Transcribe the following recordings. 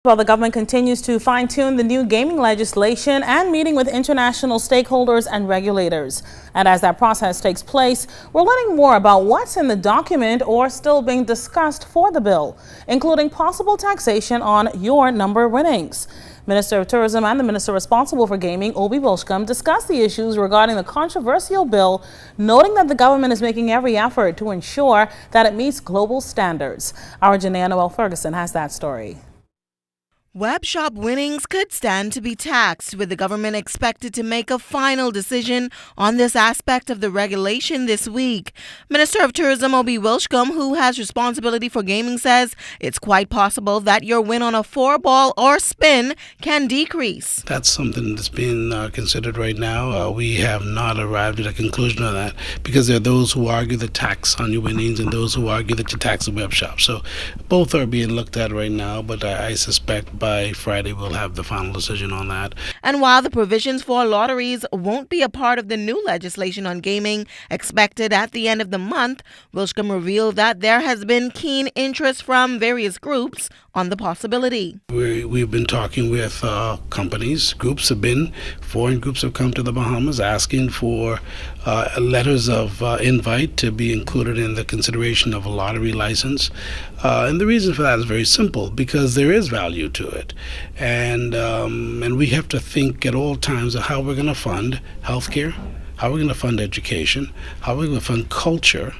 While the government continues to fine-tune the new gaming legislation and meeting with international stakeholders and regulators. And as that process takes place, we're learning more about what's in the document or still being discussed for the bill, including possible taxation on your number winnings. Minister of Tourism and the minister responsible for gaming, Noel-Ferguson, discussed the issues regarding the controversial bill, noting that the government is making every effort to ensure that it meets global standards. Our Noel-Ferguson has that story. Web shop winnings could stand to be taxed, with the government expected to make a final decision on this aspect of the regulation this week. Minister of Tourism Noel-Ferguson, who has responsibility for gaming, says it's quite possible that your win on a 4-ball or spin can decrease. That's something that's being considered right now. We have not arrived at a conclusion on that because there are those who argue the tax on your winnings and those who argue that you tax the web shop. So both are being looked at right now, but I suspect by Friday we'll have the final decision on that. And while the provisions for lotteries won't be a part of the new legislation on gaming expected at the end of the month, Noel-Ferguson revealed that there has been keen interest from various groups on the possibility. We've been talking with companies. Foreign groups have come to the Bahamas asking for letters of invite to be included in the consideration of a lottery license. And the reason for that is very simple, because there is value to it. And we have to think at all times of how we're going to fund healthcare, how we're going to fund education, how we're going to fund culture,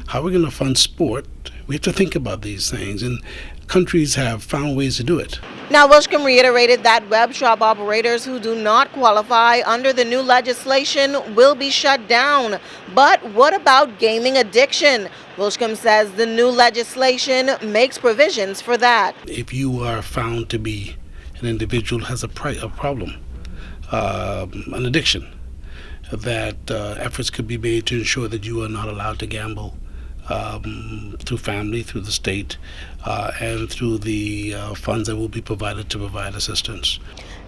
how we're going to fund sport. We have to think about these things, and countries have found ways to do it. Now, Noel-Ferguson reiterated that web shop operators who do not qualify under the new legislation will be shut down. But what about gaming addiction? Noel-Ferguson says the new legislation makes provisions for that. If you are found to be an individual who has a problem, an addiction, that efforts could be made to ensure that you are not allowed to gamble through family, through the state, and through the funds that will be provided to provide assistance.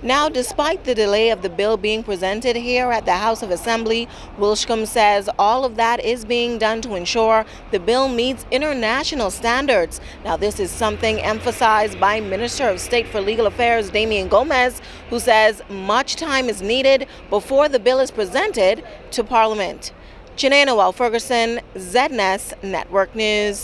Now, despite the delay of the bill being presented here at the House of Assembly, Noel-Ferguson says all of that is being done to ensure the bill meets international standards. Now, this is something emphasized by Minister of State for Legal Affairs Damian Gomez, who says much time is needed before the bill is presented to Parliament. Noel-Ferguson, ZNS Network News.